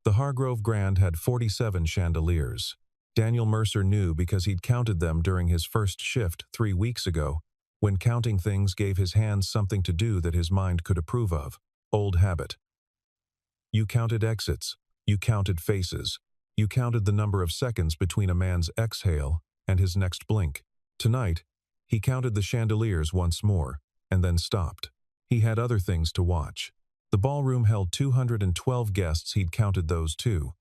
The Hargrove Grand had 47 chandeliers. Daniel Mercer knew because he'd counted them during his first shift 3 weeks ago, when counting things gave his hands something to do that his mind could approve of. Old habit. You counted exits. You counted faces. You counted the number of seconds between a man's exhale and his next blink. Tonight, he counted the chandeliers once more, and then stopped. He had other things to watch. The ballroom held 212 guests. He'd counted those too.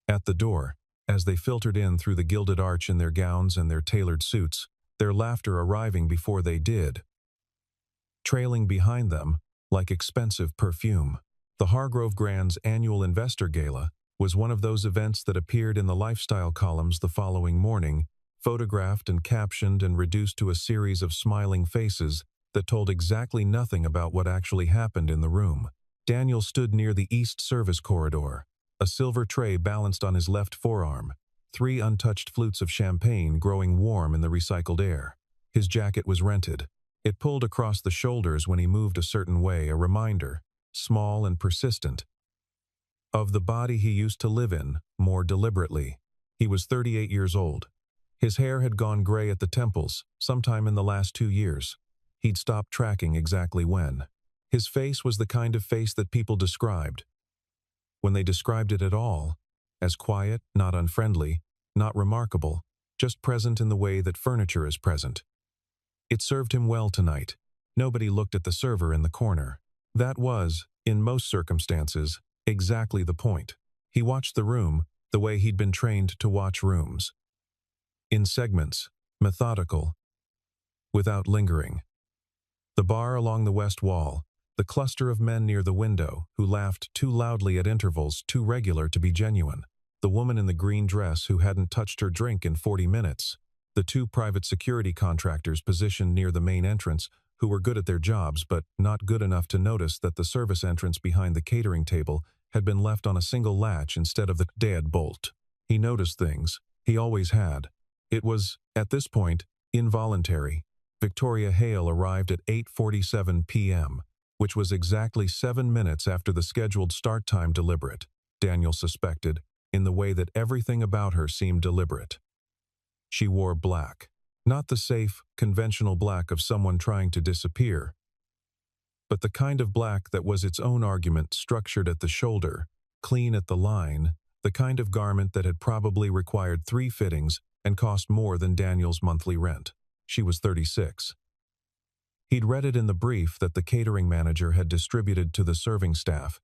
At the door, as they filtered in through the gilded arch in their gowns and their tailored suits, their laughter arriving before they did, trailing behind them like expensive perfume. The Hargrove Grand's annual investor gala was one of those events that appeared in the lifestyle columns the following morning, photographed and captioned and reduced to a series of smiling faces that told exactly nothing about what actually happened in the room. Daniel stood near the East Service corridor, a silver tray balanced on his left forearm, 3 untouched flutes of champagne growing warm in the recycled air. His jacket was rented. It pulled across the shoulders when he moved a certain way, a reminder, small and persistent, of the body he used to live in, more deliberately. He was 38 years old. His hair had gone gray at the temples, sometime in the last 2 years. He'd stopped tracking exactly when. His face was the kind of face that people described, when they described it at all, as quiet, not unfriendly, not remarkable, just present in the way that furniture is present. It served him well tonight. Nobody looked at the server in the corner. That was, in most circumstances, exactly the point. He watched the room the way he'd been trained to watch rooms. In segments, methodical, without lingering. The bar along the west wall, the cluster of men near the window who laughed too loudly at intervals too regular to be genuine, the woman in the green dress who hadn't touched her drink in 40 minutes, the 2 private security contractors positioned near the main entrance who were good at their jobs but not good enough to notice that the service entrance behind the catering table had been left on a single latch instead of the dead bolt. He noticed things. He always had. It was, at this point, involuntary. Victoria Hale arrived at 8:47 p.m., which was exactly 7 minutes after the scheduled start time. Deliberate, Daniel suspected, in the way that everything about her seemed deliberate. She wore black. Not the safe, conventional black of someone trying to disappear, but the kind of black that was its own argument, structured at the shoulder, clean at the line, the kind of garment that had probably required 3 fittings and cost more than Daniel's monthly rent. She was 36. He'd read it in the brief that the catering manager had distributed to the serving staff.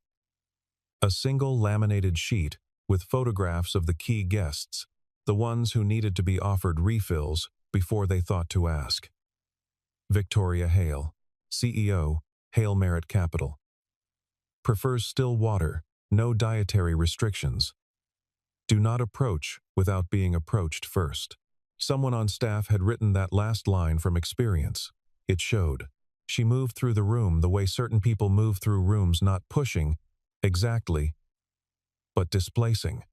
A single laminated sheet with photographs of the key guests, the ones who needed to be offered refills before they thought to ask. Victoria Hale, CEO, Hale Merit Capital. Prefers still water, no dietary restrictions. Do not approach without being approached first. Someone on staff had written that last line from experience. It showed. She moved through the room the way certain people move through rooms, not pushing, exactly, but displacing.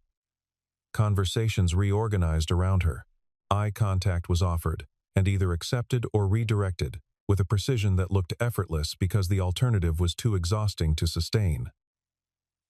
Conversations reorganized around her. Eye contact was offered, and either accepted or redirected, with a precision that looked effortless because the alternative was too exhausting to sustain.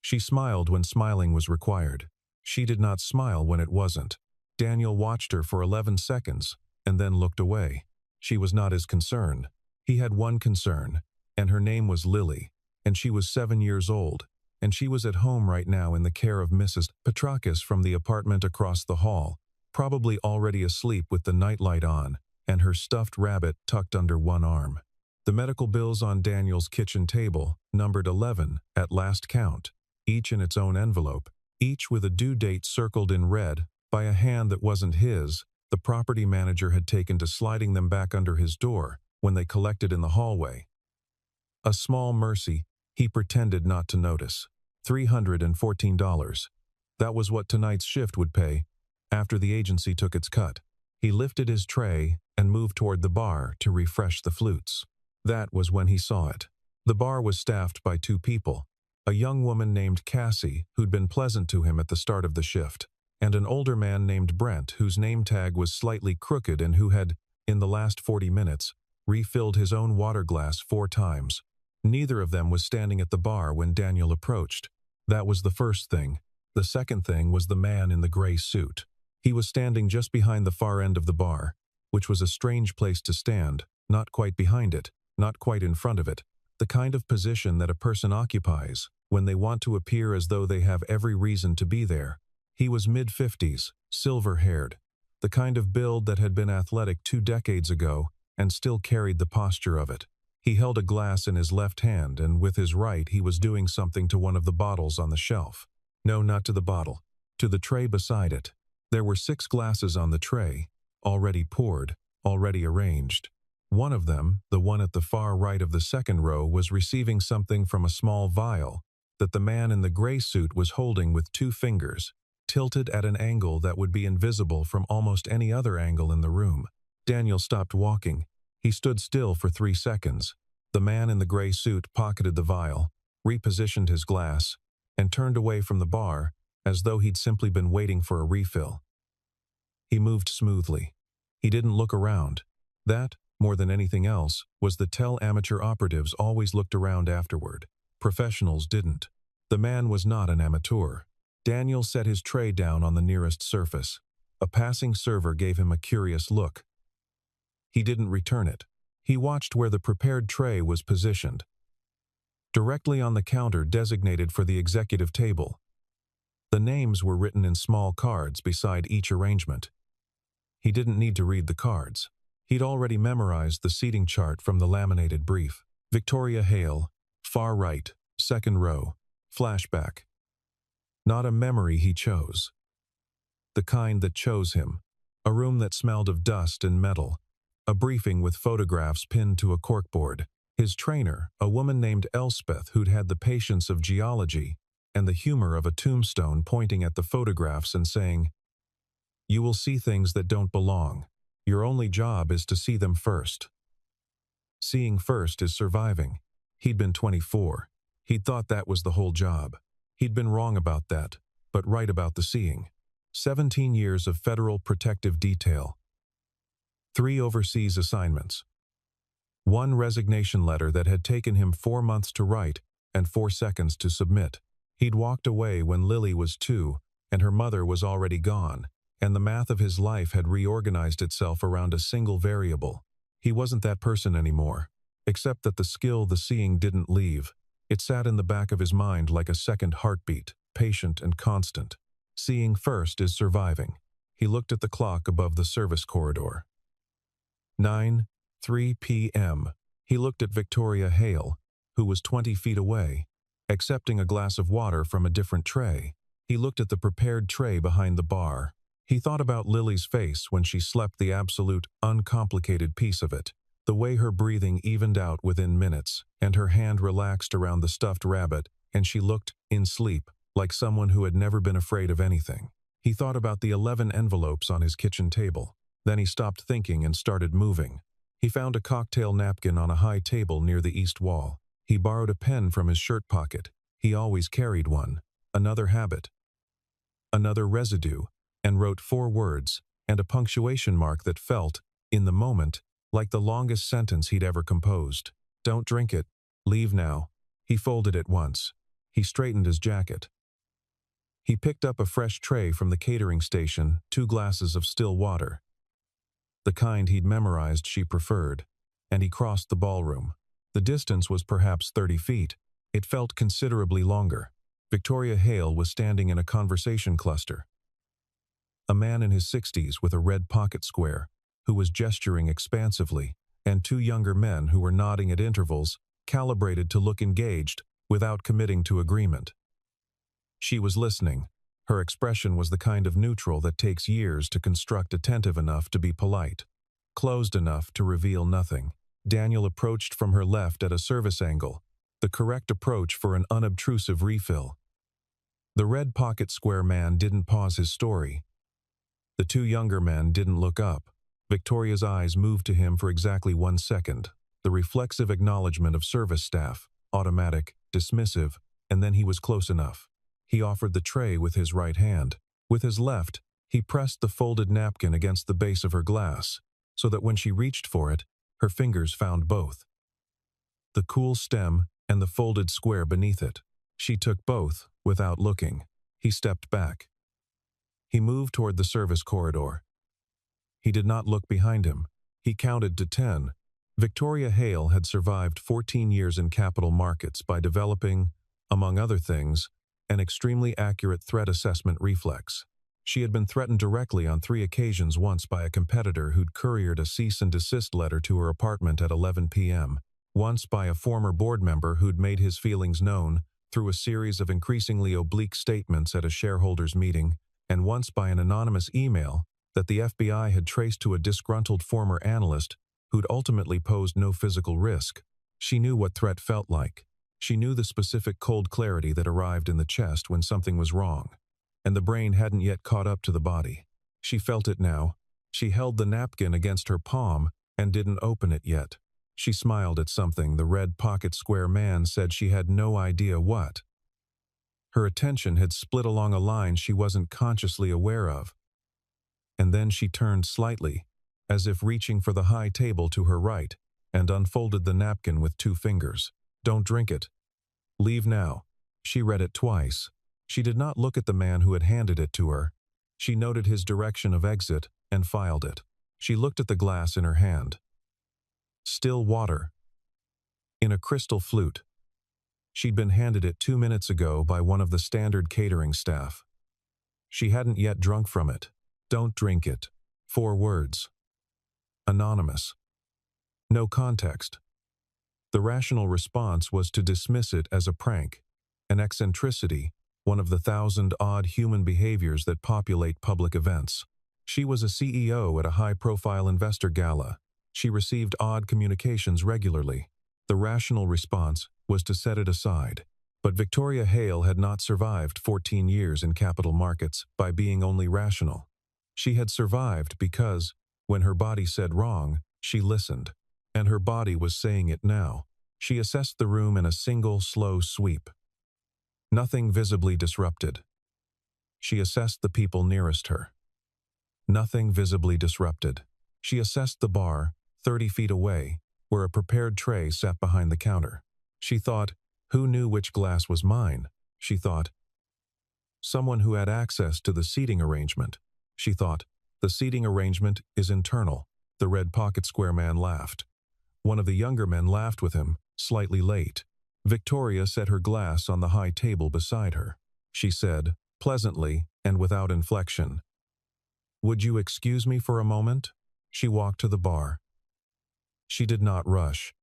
She smiled when smiling was required. She did not smile when it wasn't. Daniel watched her for 11 seconds, and then looked away. She was not his concern. He had one concern, and her name was Lily, and she was 7 years old, and she was at home right now in the care of Mrs. Petrakis from the apartment across the hall, probably already asleep with the nightlight on, and her stuffed rabbit tucked under one arm. The medical bills on Daniel's kitchen table numbered 11 at last count, each in its own envelope, each with a due date circled in red by a hand that wasn't his. The property manager had taken to sliding them back under his door when they collected in the hallway. A small mercy, he pretended not to notice. $314. That was what tonight's shift would pay, after the agency took its cut. He lifted his tray and moved toward the bar to refresh the flutes. That was when he saw it. The bar was staffed by 2 people, a young woman named Cassie, who'd been pleasant to him at the start of the shift, and an older man named Brent, whose name tag was slightly crooked and who had, in the last 40 minutes, refilled his own water glass 4 times. Neither of them was standing at the bar when Daniel approached. That was the first thing. The second thing was the man in the gray suit. He was standing just behind the far end of the bar, which was a strange place to stand, not quite behind it, not quite in front of it, the kind of position that a person occupies when they want to appear as though they have every reason to be there. He was mid-50s, silver-haired, the kind of build that had been athletic 2 decades ago and still carried the posture of it. He held a glass in his left hand, and with his right he was doing something to one of the bottles on the shelf. No, not to the bottle. To the tray beside it. There were 6 glasses on the tray, already poured, already arranged. One of them, the one at the far right of the second row, was receiving something from a small vial that the man in the gray suit was holding with 2 fingers, tilted at an angle that would be invisible from almost any other angle in the room. Daniel stopped walking. He stood still for 3 seconds. The man in the gray suit pocketed the vial, repositioned his glass, and turned away from the bar as though he'd simply been waiting for a refill. He moved smoothly. He didn't look around. That, more than anything else, was the tell amateur operatives always looked around afterward. Professionals didn't. The man was not an amateur. Daniel set his tray down on the nearest surface. A passing server gave him a curious look. He didn't return it. He watched where the prepared tray was positioned, directly on the counter designated for the executive table. The names were written in small cards beside each arrangement. He didn't need to read the cards. He'd already memorized the seating chart from the laminated brief. Victoria Hale, far right, second row, flashback. Not a memory he chose. The kind that chose him. A room that smelled of dust and metal. A briefing with photographs pinned to a corkboard. His trainer, a woman named Elspeth who'd had the patience of geology and the humor of a tombstone, pointing at the photographs and saying, "You will see things that don't belong. Your only job is to see them first." Seeing first is surviving. He'd been 24. He'd thought that was the whole job. He'd been wrong about that, but right about the seeing. 17 years of federal protective detail. 3 overseas assignments. 1 resignation letter that had taken him 4 months to write and 4 seconds to submit. He'd walked away when Lily was 2 and her mother was already gone, and the math of his life had reorganized itself around a single variable. He wasn't that person anymore, except that the skill the seeing didn't leave. It sat in the back of his mind like a second heartbeat, patient and constant. Seeing first is surviving. He looked at the clock above the service corridor. 9:03 p.m. He looked at Victoria Hale, who was 20 feet away, accepting a glass of water from a different tray. He looked at the prepared tray behind the bar. He thought about Lily's face when she slept, the absolute, uncomplicated piece of it, the way her breathing evened out within minutes, and her hand relaxed around the stuffed rabbit, and she looked, in sleep, like someone who had never been afraid of anything. He thought about the 11 envelopes on his kitchen table. Then he stopped thinking and started moving. He found a cocktail napkin on a high table near the east wall. He borrowed a pen from his shirt pocket. He always carried one. Another habit. Another residue. And wrote 4 words, and a punctuation mark that felt, in the moment, like the longest sentence he'd ever composed. "Don't drink it. Leave now." He folded it once. He straightened his jacket. He picked up a fresh tray from the catering station, 2 glasses of still water. The kind he'd memorized she preferred, and he crossed the ballroom. The distance was perhaps 30 feet. It felt considerably longer. Victoria Hale was standing in a conversation cluster. A man in his 60s with a red pocket square, who was gesturing expansively, and 2 younger men who were nodding at intervals, calibrated to look engaged, without committing to agreement. She was listening. Her expression was the kind of neutral that takes years to construct, attentive enough to be polite, closed enough to reveal nothing. Daniel approached from her left at a service angle, the correct approach for an unobtrusive refill. The red pocket square man didn't pause his story. The 2 younger men didn't look up. Victoria's eyes moved to him for exactly 1 second, the reflexive acknowledgement of service staff, automatic, dismissive, and then he was close enough. He offered the tray with his right hand. With his left, he pressed the folded napkin against the base of her glass, so that when she reached for it, her fingers found both the cool stem and the folded square beneath it. She took both, without looking. He stepped back. He moved toward the service corridor. He did not look behind him. He counted to 10. Victoria Hale had survived 14 years in capital markets by developing, among other things, an extremely accurate threat assessment reflex. She had been threatened directly on 3 occasions, once by a competitor who'd couriered a cease and desist letter to her apartment at 11 p.m., once by a former board member who'd made his feelings known through a series of increasingly oblique statements at a shareholders' meeting, and once by an anonymous email that the FBI had traced to a disgruntled former analyst who'd ultimately posed no physical risk. She knew what threat felt like. She knew the specific cold clarity that arrived in the chest when something was wrong, and the brain hadn't yet caught up to the body. She felt it now. She held the napkin against her palm and didn't open it yet. She smiled at something the red pocket square man said, she had no idea what. Her attention had split along a line she wasn't consciously aware of. And then she turned slightly, as if reaching for the high table to her right, and unfolded the napkin with 2 fingers. "Don't drink it. Leave now." She read it twice. She did not look at the man who had handed it to her. She noted his direction of exit and filed it. She looked at the glass in her hand. Still water. In a crystal flute. She'd been handed it 2 minutes ago by one of the standard catering staff. She hadn't yet drunk from it. "Don't drink it." 4 words. Anonymous. No context. The rational response was to dismiss it as a prank, an eccentricity, one of the 1,000-odd human behaviors that populate public events. She was a CEO at a high-profile investor gala. She received odd communications regularly. The rational response was to set it aside. But Victoria Hale had not survived 14 years in capital markets by being only rational. She had survived because, when her body said wrong, she listened. And her body was saying it now. She assessed the room in a single, slow sweep. Nothing visibly disrupted. She assessed the people nearest her. Nothing visibly disrupted. She assessed the bar, 30 feet away, where a prepared tray sat behind the counter. She thought, who knew which glass was mine? She thought, someone who had access to the seating arrangement. She thought, the seating arrangement is internal. The red pocket square man laughed. One of the younger men laughed with him, slightly late. Victoria set her glass on the high table beside her. She said, pleasantly and without inflection, "Would you excuse me for a moment?" She walked to the bar. She did not rush.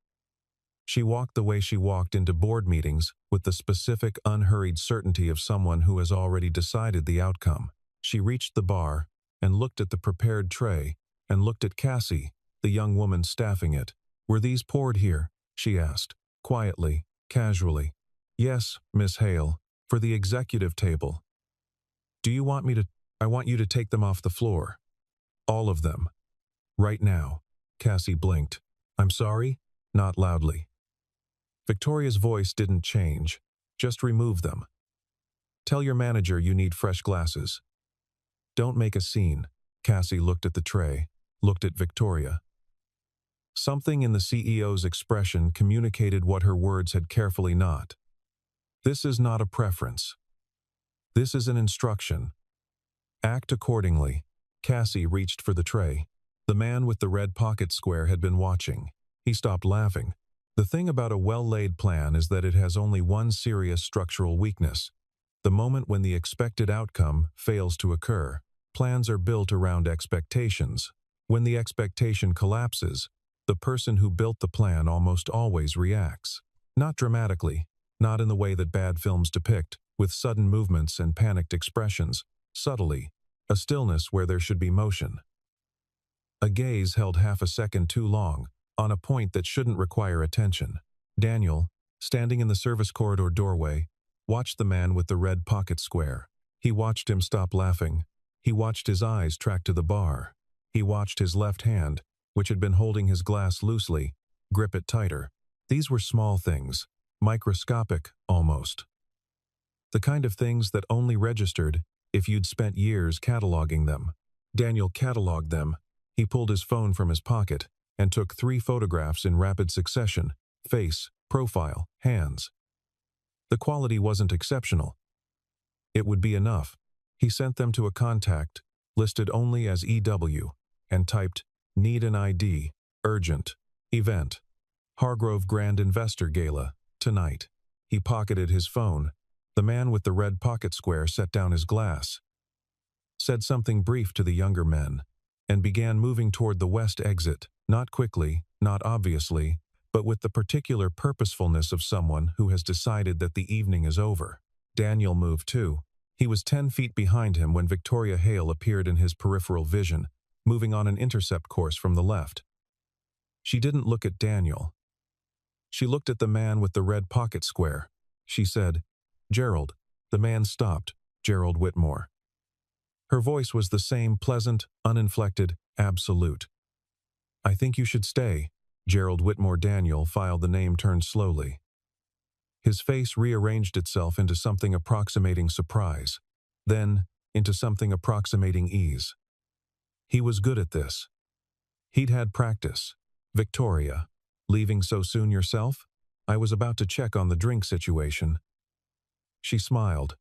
She walked the way she walked into board meetings, with the specific, unhurried certainty of someone who has already decided the outcome. She reached the bar, and looked at the prepared tray, and looked at Cassie, the young woman staffing it. "Were these poured here?" she asked, quietly, casually. "Yes, Miss Hale, for the executive table." "Do you want me to? I want you to take them off the floor. All of them. Right now." Cassie blinked. "I'm sorry?" Not loudly. Victoria's voice didn't change. "Just remove them. Tell your manager you need fresh glasses. Don't make a scene." Cassie looked at the tray, looked at Victoria. Something in the CEO's expression communicated what her words had carefully not. This is not a preference. This is an instruction. Act accordingly. Cassie reached for the tray. The man with the red pocket square had been watching. He stopped laughing. The thing about a well-laid plan is that it has only one serious structural weakness. The moment when the expected outcome fails to occur. Plans are built around expectations. When the expectation collapses, the person who built the plan almost always reacts. Not dramatically, not in the way that bad films depict, with sudden movements and panicked expressions, subtly, a stillness where there should be motion. A gaze held half a second too long, on a point that shouldn't require attention. Daniel, standing in the service corridor doorway, watched the man with the red pocket square. He watched him stop laughing. He watched his eyes track to the bar. He watched his left hand, which had been holding his glass loosely, grip it tighter. These were small things, microscopic, almost. The kind of things that only registered if you'd spent years cataloging them. Daniel cataloged them. He pulled his phone from his pocket and took 3 photographs in rapid succession: face, profile, hands. The quality wasn't exceptional. It would be enough. He sent them to a contact, listed only as EW, and typed, "Need an ID, urgent, event, Hargrove Grand Investor Gala, tonight." He pocketed his phone. The man with the red pocket square set down his glass, said something brief to the younger men, and began moving toward the west exit, not quickly, not obviously, but with the particular purposefulness of someone who has decided that the evening is over. Daniel moved too. He was 10 feet behind him when Victoria Hale appeared in his peripheral vision, moving on an intercept course from the left. She didn't look at Daniel. She looked at the man with the red pocket square. She said, "Gerald." The man stopped, Gerald Whitmore. Her voice was the same pleasant, uninflected, absolute. "I think you should stay." Gerald Whitmore. Daniel filed the name turned slowly. His face rearranged itself into something approximating surprise, then into something approximating ease. He was good at this. He'd had practice. "Victoria, leaving so soon yourself? I was about to check on the drink situation." She smiled.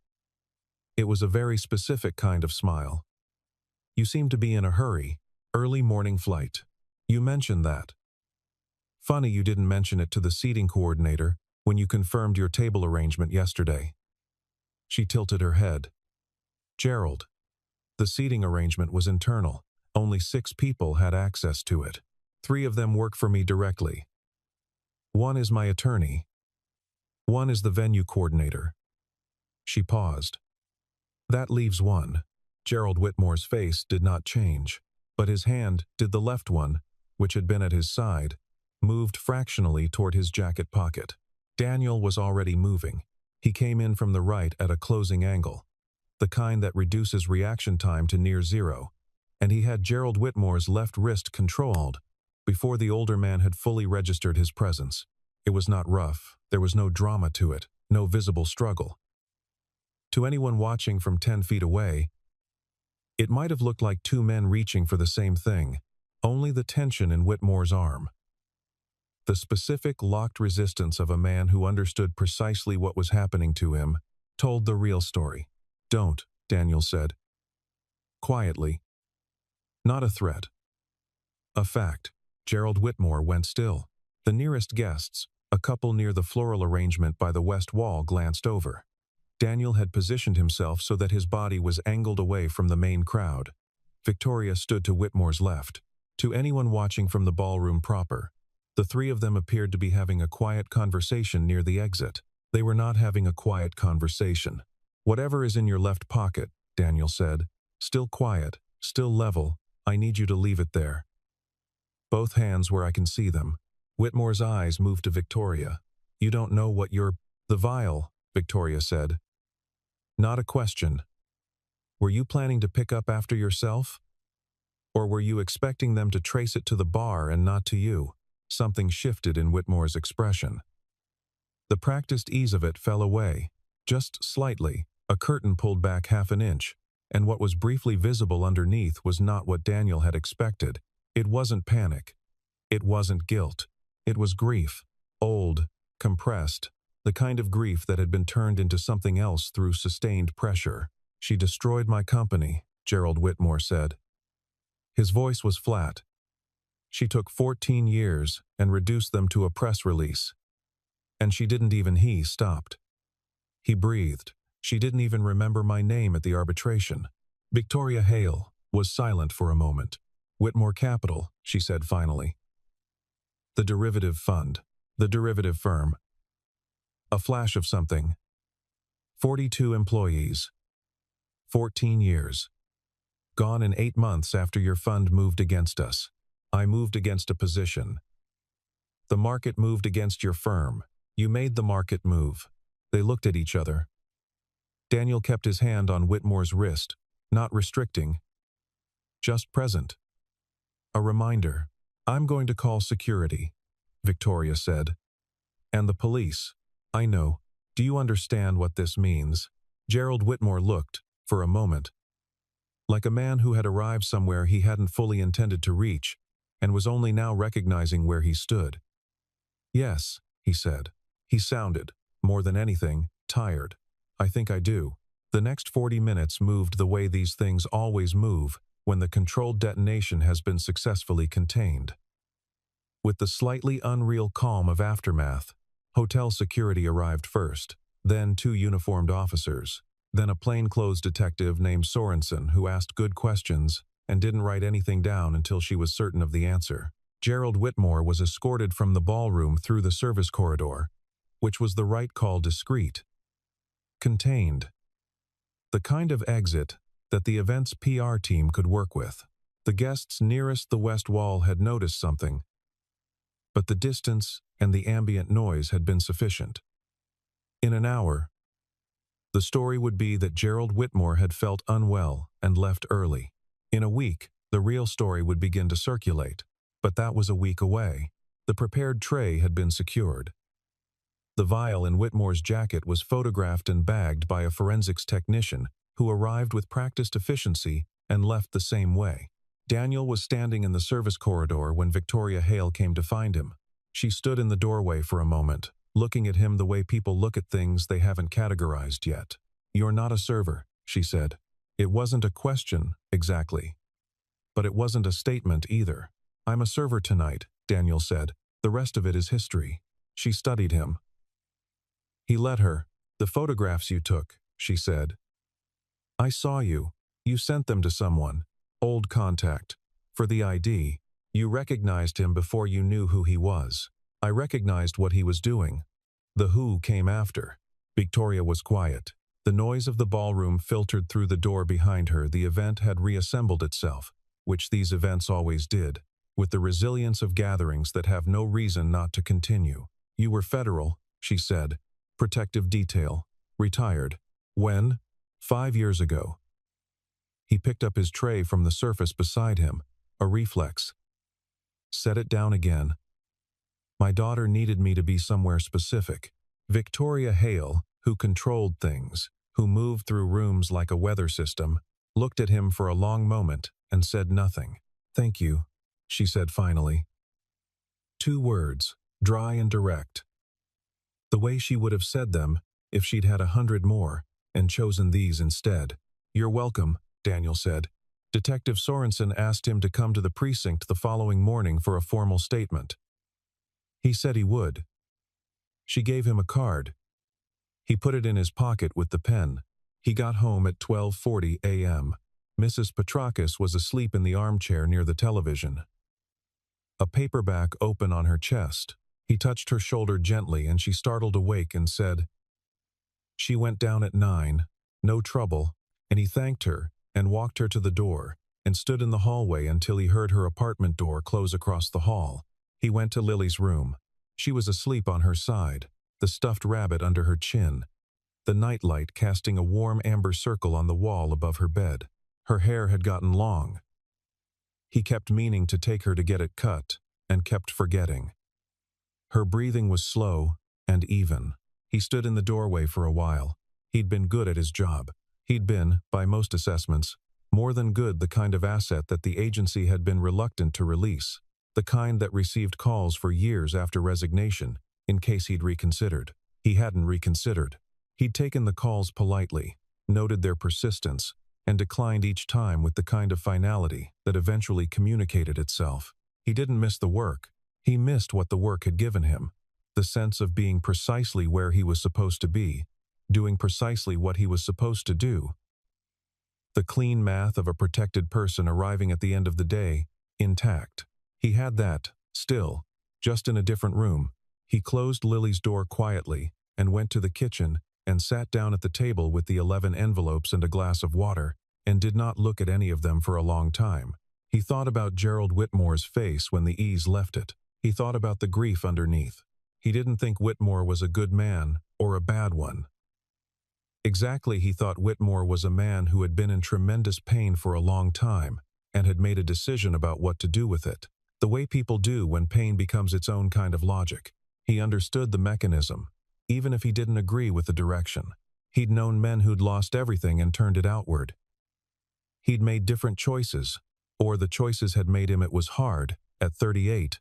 It was a very specific kind of smile. "You seem to be in a hurry. Early morning flight. You mentioned that. Funny you didn't mention it to the seating coordinator when you confirmed your table arrangement yesterday." She tilted her head. "Gerald, the seating arrangement was internal. Only 6 people had access to it. 3 of them work for me directly. 1 is my attorney. 1 is the venue coordinator." She paused. "That leaves 1. Gerald Whitmore's face did not change, but his hand did. The left one, which had been at his side, moved fractionally toward his jacket pocket. Daniel was already moving. He came in from the right at a closing angle, the kind that reduces reaction time to near zero, and he had Gerald Whitmore's left wrist controlled before the older man had fully registered his presence. It was not rough. There was no drama to it, no visible struggle. To anyone watching from 10 feet away, it might have looked like 2 men reaching for the same thing, only the tension in Whitmore's arm. The specific locked resistance of a man who understood precisely what was happening to him told the real story. "Don't," Daniel said. Quietly. Not a threat. A fact. Gerald Whitmore went still. The nearest guests, a couple near the floral arrangement by the west wall, glanced over. Daniel had positioned himself so that his body was angled away from the main crowd. Victoria stood to Whitmore's left. To anyone watching from the ballroom proper, the 3 of them appeared to be having a quiet conversation near the exit. They were not having a quiet conversation. "Whatever is in your left pocket," Daniel said. "Still quiet, still level. I need you to leave it there. Both hands where I can see them." Whitmore's eyes moved to Victoria. "You don't know what you're—" "The vial," Victoria said. Not a question. "Were you planning to pick up after yourself? Or were you expecting them to trace it to the bar and not to you?" Something shifted in Whitmore's expression. The practiced ease of it fell away. Just slightly, a curtain pulled back half an inch, and what was briefly visible underneath was not what Daniel had expected. It wasn't panic. It wasn't guilt. It was grief. Old, compressed, the kind of grief that had been turned into something else through sustained pressure. "She destroyed my company," Gerald Whitmore said. His voice was flat. "She took 14 years and reduced them to a press release. And she didn't even." He stopped. He breathed. "She didn't even remember my name at the arbitration." Victoria Hale was silent for a moment. "Whitmore Capital," she said finally. "The derivative fund. The derivative firm." A flash of something. 42 employees. 14 years. Gone in 8 months after your fund moved against us. I moved against a position. The market moved against your firm. You made the market move." They looked at each other. Daniel kept his hand on Whitmore's wrist, not restricting, just present. "A reminder. I'm going to call security," Victoria said. "And the police. I know. Do you understand what this means?" Gerald Whitmore looked, for a moment, like a man who had arrived somewhere he hadn't fully intended to reach, and was only now recognizing where he stood. "Yes," he said. He sounded, more than anything, tired. I think I do. The next 40 minutes moved the way these things always move when the controlled detonation has been successfully contained. With the slightly unreal calm of aftermath, hotel security arrived first, then 2 uniformed officers, then a plainclothes detective named Sorensen who asked good questions and didn't write anything down until she was certain of the answer. Gerald Whitmore was escorted from the ballroom through the service corridor, which was the right call, discreet. Contained. The kind of exit that the event's PR team could work with. The guests nearest the west wall had noticed something, but the distance and the ambient noise had been sufficient. In an hour, the story would be that Gerald Whitmore had felt unwell and left early. In a week, the real story would begin to circulate, but that was a week away. The prepared tray had been secured. The vial in Whitmore's jacket was photographed and bagged by a forensics technician who arrived with practiced efficiency and left the same way. Daniel was standing in the service corridor when Victoria Hale came to find him. She stood in the doorway for a moment, looking at him the way people look at things they haven't categorized yet. "You're not a server," she said. It wasn't a question, exactly. But it wasn't a statement either. "I'm a server tonight," Daniel said. "The rest of it is history." She studied him. He let her. "The photographs you took," she said. "I saw you. You sent them to someone. Old contact. For the ID. You recognized him before you knew who he was. I recognized what he was doing. The who came after." Victoria was quiet. The noise of the ballroom filtered through the door behind her. The event had reassembled itself, which these events always did, with the resilience of gatherings that have no reason not to continue. "You were federal," she said. "Protective detail. Retired. When?" 5 years ago. He picked up his tray from the surface beside him, a reflex. Set it down again. "My daughter needed me to be somewhere specific." Victoria Hale, who controlled things, who moved through rooms like a weather system, looked at him for a long moment and said nothing. "Thank you," she said finally. 2 words, dry and direct. The way she would have said them if she'd had 100 more and chosen these instead. "You're welcome," Daniel said. Detective Sorensen asked him to come to the precinct the following morning for a formal statement. He said he would. She gave him a card. He put it in his pocket with the pen. He got home at 12:40 a.m. Mrs. Petrakis was asleep in the armchair near the television, a paperback open on her chest. He touched her shoulder gently and she startled awake and said, "She went down at 9, no trouble," and he thanked her and walked her to the door and stood in the hallway until he heard her apartment door close across the hall. He went to Lily's room. She was asleep on her side, the stuffed rabbit under her chin, the nightlight casting a warm amber circle on the wall above her bed. Her hair had gotten long. He kept meaning to take her to get it cut, and kept forgetting. Her breathing was slow and even. He stood in the doorway for a while. He'd been good at his job. He'd been, by most assessments, more than good, the kind of asset that the agency had been reluctant to release, the kind that received calls for years after resignation, in case he'd reconsidered. He hadn't reconsidered. He'd taken the calls politely, noted their persistence, and declined each time with the kind of finality that eventually communicated itself. He didn't miss the work. He missed what the work had given him, the sense of being precisely where he was supposed to be, doing precisely what he was supposed to do. The clean math of a protected person arriving at the end of the day, intact. He had that, still, just in a different room. He closed Lily's door quietly and went to the kitchen and sat down at the table with the 11 envelopes and a glass of water, and did not look at any of them for a long time. He thought about Gerald Whitmore's face when the ease left it. He thought about the grief underneath. He didn't think Whitmore was a good man or a bad one. Exactly, he thought Whitmore was a man who had been in tremendous pain for a long time and had made a decision about what to do with it, the way people do when pain becomes its own kind of logic. He understood the mechanism, even if he didn't agree with the direction. He'd known men who'd lost everything and turned it outward. He'd made different choices, or the choices had made him. It was hard, at 38,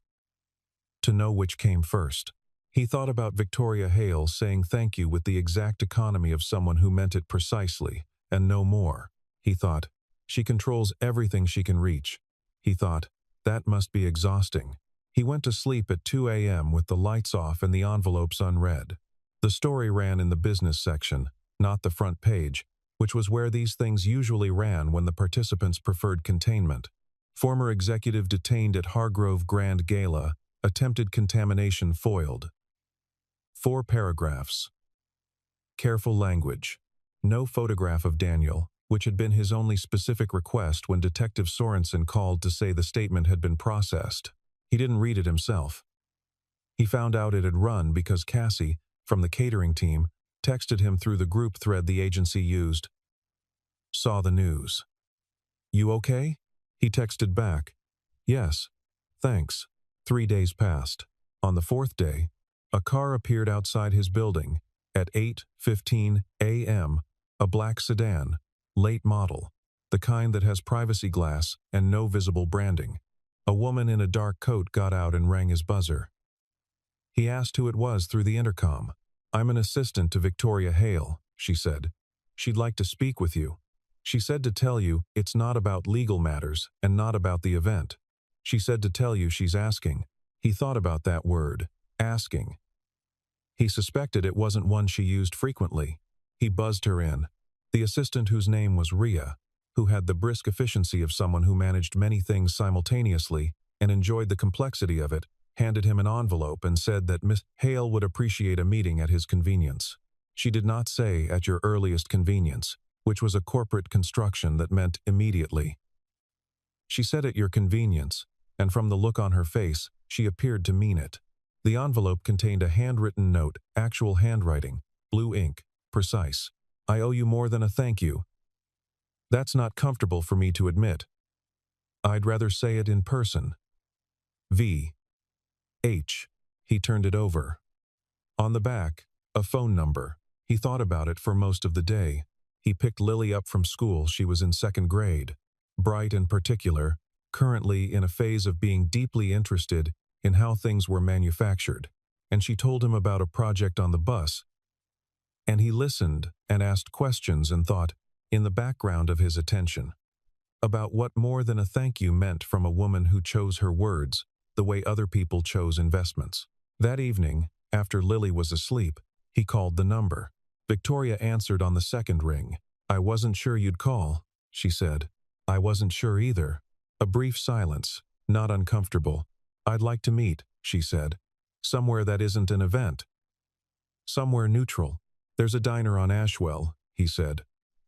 to know which came first. He thought about Victoria Hale saying thank you with the exact economy of someone who meant it precisely, and no more. He thought, she controls everything she can reach. He thought, that must be exhausting. He went to sleep at 2 a.m. with the lights off and the envelopes unread. The story ran in the business section, not the front page, which was where these things usually ran when the participants preferred containment. Former executive detained at Hargrove Grand Gala, attempted contamination foiled. 4 paragraphs. Careful language. No photograph of Daniel, which had been his only specific request when Detective Sorensen called to say the statement had been processed. He didn't read it himself. He found out it had run because Cassie, from the catering team, texted him through the group thread the agency used. Saw the news. You okay? He texted back. Yes, thanks. 3 days passed. On the 4th day, a car appeared outside his building at 8:15 a.m., a black sedan, late model, the kind that has privacy glass and no visible branding. A woman in a dark coat got out and rang his buzzer. He asked who it was through the intercom. I'm an assistant to Victoria Hale, she said. She'd like to speak with you. She said to tell you it's not about legal matters and not about the event. She said to tell you she's asking. He thought about that word, asking. He suspected it wasn't one she used frequently. He buzzed her in. The assistant, whose name was Rhea, who had the brisk efficiency of someone who managed many things simultaneously and enjoyed the complexity of it, handed him an envelope and said that Miss Hale would appreciate a meeting at his convenience. She did not say at your earliest convenience, which was a corporate construction that meant immediately. She said at your convenience, and from the look on her face, she appeared to mean it. The envelope contained a handwritten note, actual handwriting, blue ink, precise. I owe you more than a thank you. That's not comfortable for me to admit. I'd rather say it in person. V. H. He turned it over. On the back, a phone number. He thought about it for most of the day. He picked Lily up from school. She was in 2nd grade. Bright and particular, currently in a phase of being deeply interested in how things were manufactured, and she told him about a project on the bus. And he listened and asked questions and thought, in the background of his attention, about what more than a thank you meant from a woman who chose her words the way other people chose investments. That evening, after Lily was asleep, he called the number. Victoria answered on the 2nd ring. I wasn't sure you'd call, she said. I wasn't sure either. A brief silence, not uncomfortable. I'd like to meet, she said. Somewhere that isn't an event. Somewhere neutral. There's a diner on Ashwell, he said.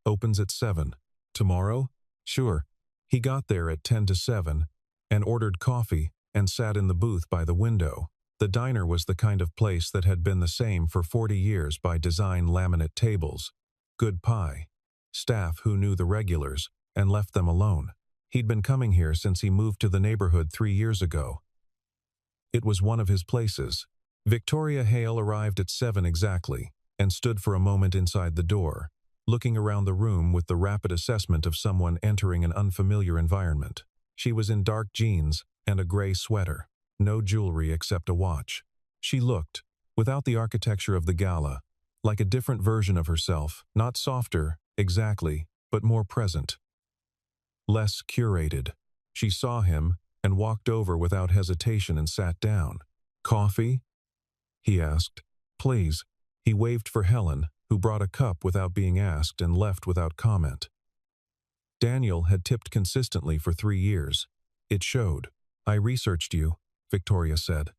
Opens at 7. Tomorrow? Sure. He got there at 10 to 7 and ordered coffee and sat in the booth by the window. The diner was the kind of place that had been the same for 40 years by design laminate tables. Good pie. Staff who knew the regulars and left them alone. He'd been coming here since he moved to the neighborhood 3 years ago. It was one of his places. Victoria Hale arrived at 7 exactly and stood for a moment inside the door, looking around the room with the rapid assessment of someone entering an unfamiliar environment. She was in dark jeans and a gray sweater, no jewelry except a watch. She looked, without the architecture of the gala, like a different version of herself, not softer, exactly, but more present. Less curated. She saw him and walked over without hesitation and sat down. Coffee? He asked. Please. He waved for Helen, who brought a cup without being asked and left without comment. Daniel had tipped consistently for 3 years. It showed. I researched you, Victoria said.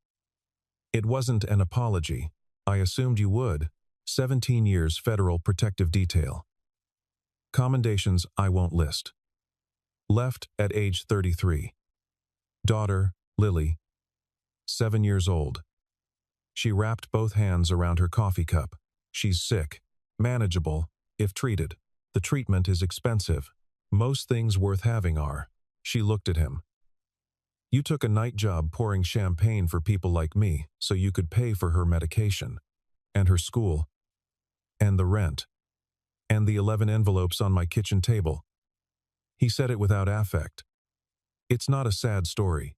It wasn't an apology. I assumed you would. 17 years federal protective detail. Commendations I won't list. Left at age 33. Daughter, Lily. 7 years old. She wrapped both hands around her coffee cup. She's sick. Manageable, if treated. The treatment is expensive. Most things worth having are. She looked at him. You took a night job pouring champagne for people like me so you could pay for her medication, and her school, and the rent, and the 11 envelopes on my kitchen table. He said it without affect. It's not a sad story.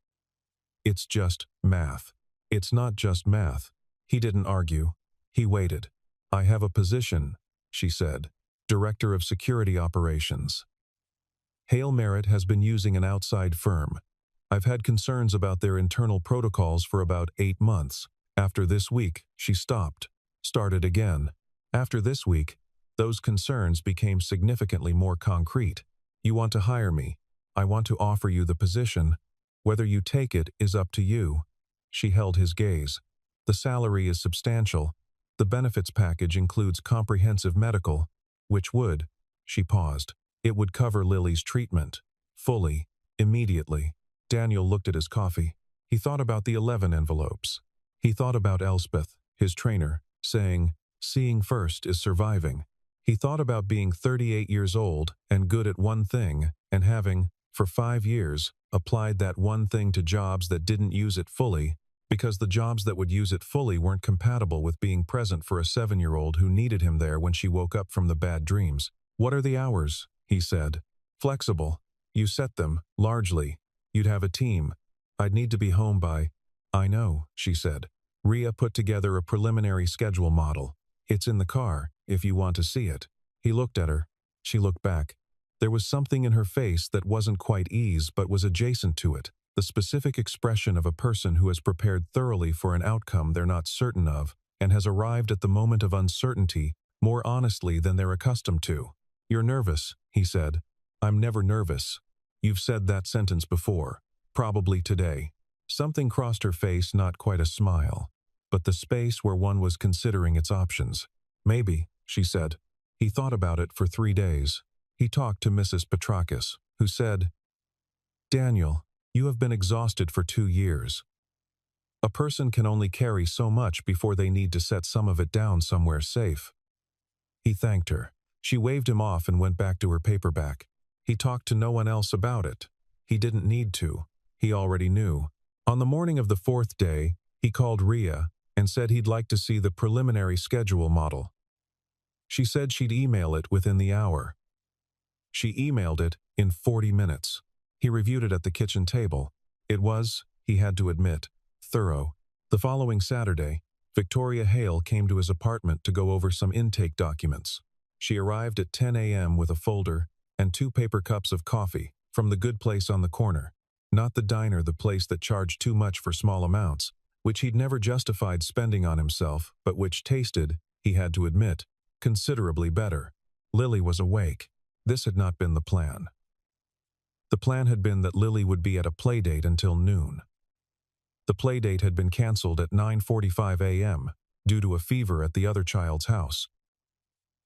It's just math. It's not just math. He didn't argue. He waited. "I have a position," she said. "Director of Security Operations. Hale Merritt has been using an outside firm. I've had concerns about their internal protocols for about 8 months. After this week," she stopped. Started again. "After this week, those concerns became significantly more concrete. You want to hire me. I want to offer you the position. Whether you take it is up to you." She held his gaze. "The salary is substantial. The benefits package includes comprehensive medical, which would," she paused, "it would cover Lily's treatment. Fully. Immediately." Daniel looked at his coffee. He thought about the 11 envelopes. He thought about Elspeth, his trainer, saying, "Seeing first is surviving." He thought about being 38 years old and good at one thing, and having, for 5 years, applied that one thing to jobs that didn't use it fully, because the jobs that would use it fully weren't compatible with being present for a 7-year-old who needed him there when she woke up from the bad dreams. "What are the hours?" he said. "Flexible. You set them, largely. You'd have a team. I'd need to be home by—" "I know," she said. "Rhea put together a preliminary schedule model. It's in the car, if you want to see it." He looked at her. She looked back. There was something in her face that wasn't quite ease but was adjacent to it, the specific expression of a person who has prepared thoroughly for an outcome they're not certain of, and has arrived at the moment of uncertainty more honestly than they're accustomed to. "You're nervous," he said. "I'm never nervous. You've said that sentence before. Probably today." Something crossed her face, not quite a smile, but the space where one was considering its options. "Maybe," she said. He thought about it for 3 days. He talked to Mrs. Petrakis, who said, "Daniel, you have been exhausted for 2 years. A person can only carry so much before they need to set some of it down somewhere safe." He thanked her. She waved him off and went back to her paperback. He talked to no one else about it. He didn't need to. He already knew. On the morning of the 4th day, he called Rhea and said he'd like to see the preliminary schedule model. She said she'd email it within the hour. She emailed it in 40 minutes. He reviewed it at the kitchen table. It was, he had to admit, thorough. The following Saturday, Victoria Hale came to his apartment to go over some intake documents. She arrived at 10 a.m. with a folder and 2 paper cups of coffee from the good place on the corner. Not the diner, the place that charged too much for small amounts, which he'd never justified spending on himself, but which tasted, he had to admit, considerably better. Lily was awake. This had not been the plan. The plan had been that Lily would be at a playdate until noon. The playdate had been cancelled at 9:45 a.m. due to a fever at the other child's house.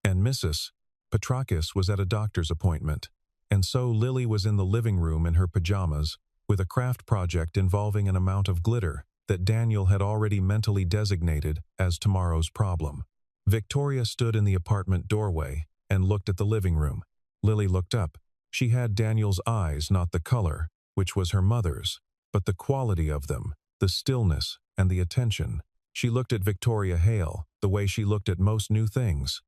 And Mrs. Petrakis was at a doctor's appointment, and so Lily was in the living room in her pajamas, with a craft project involving an amount of glitter that Daniel had already mentally designated as tomorrow's problem. Victoria stood in the apartment doorway and looked at the living room. Lily looked up. She had Daniel's eyes, not the color, which was her mother's, but the quality of them, the stillness and the attention. She looked at Victoria Hale the way she looked at most new things,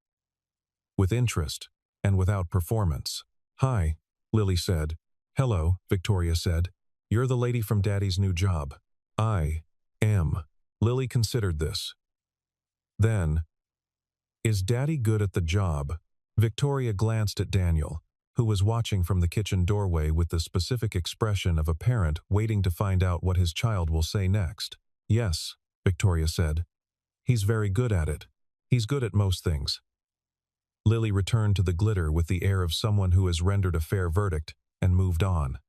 with interest and without performance. "Hi," Lily said. "Hello," Victoria said. "You're the lady from Daddy's new job." "I am." Lily considered this. Then, "Is Daddy good at the job?" Victoria glanced at Daniel, who was watching from the kitchen doorway with the specific expression of a parent waiting to find out what his child will say next. "Yes," Victoria said. "He's very good at it. He's good at most things." Lily returned to the glitter with the air of someone who has rendered a fair verdict and moved on.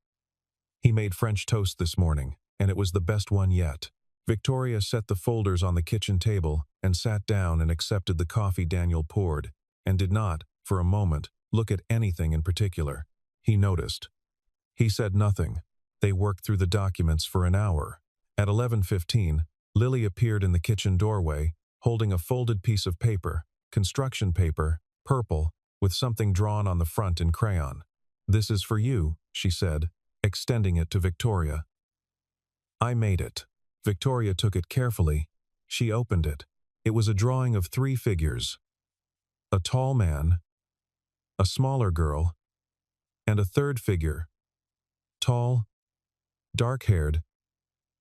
"He made French toast this morning, and it was the best one yet." Victoria set the folders on the kitchen table and sat down and accepted the coffee Daniel poured, and did not, for a moment, look at anything in particular. He noticed. He said nothing. They worked through the documents for an hour. At 11:15, Lily appeared in the kitchen doorway, holding a folded piece of paper, construction paper, purple, with something drawn on the front in crayon. "This is for you," she said, extending it to Victoria. "I made it." Victoria took it carefully. She opened it. It was a drawing of 3 figures. A tall man, a smaller girl, and a third figure, tall, dark-haired,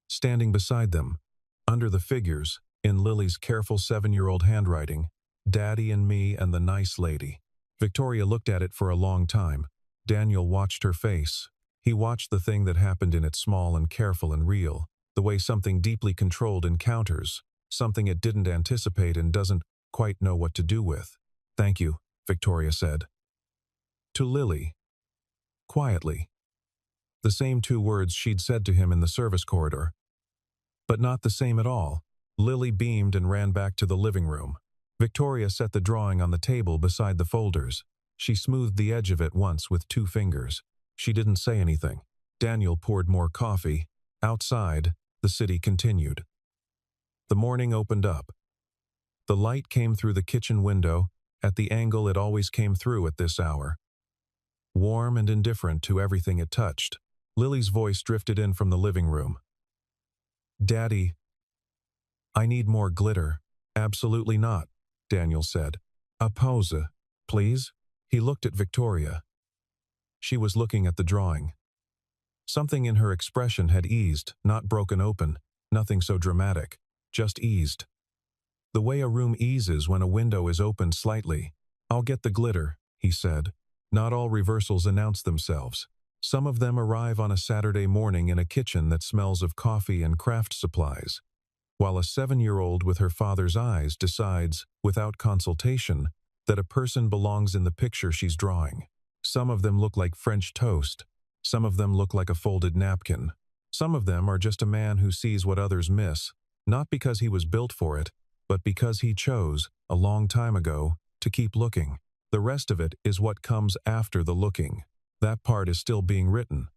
standing beside them. Under the figures, in Lily's careful 7-year-old handwriting, "Daddy and me and the nice lady." Victoria looked at it for a long time. Daniel watched her face. He watched the thing that happened in it, small and careful and real, the way something deeply controlled encounters, something it didn't anticipate and doesn't quite know what to do with. "Thank you," Victoria said. To Lily. Quietly. The same 2 words she'd said to him in the service corridor. But not the same at all. Lily beamed and ran back to the living room. Victoria set the drawing on the table beside the folders. She smoothed the edge of it once with 2 fingers. She didn't say anything. Daniel poured more coffee. Outside, the city continued. The morning opened up. The light came through the kitchen window, at the angle it always came through at this hour. Warm and indifferent to everything it touched. Lily's voice drifted in from the living room. "Daddy, I need more glitter." "Absolutely not," Daniel said. "A pose, please." He looked at Victoria. She was looking at the drawing. Something in her expression had eased, not broken open, nothing so dramatic, just eased. The way a room eases when a window is opened slightly. "I'll get the glitter," he said. Not all reversals announce themselves. Some of them arrive on a Saturday morning in a kitchen that smells of coffee and craft supplies, while a 7-year-old with her father's eyes decides, without consultation, that a person belongs in the picture she's drawing. Some of them look like French toast. Some of them look like a folded napkin. Some of them are just a man who sees what others miss, not because he was built for it, but because he chose, a long time ago, to keep looking. The rest of it is what comes after the looking. That part is still being written.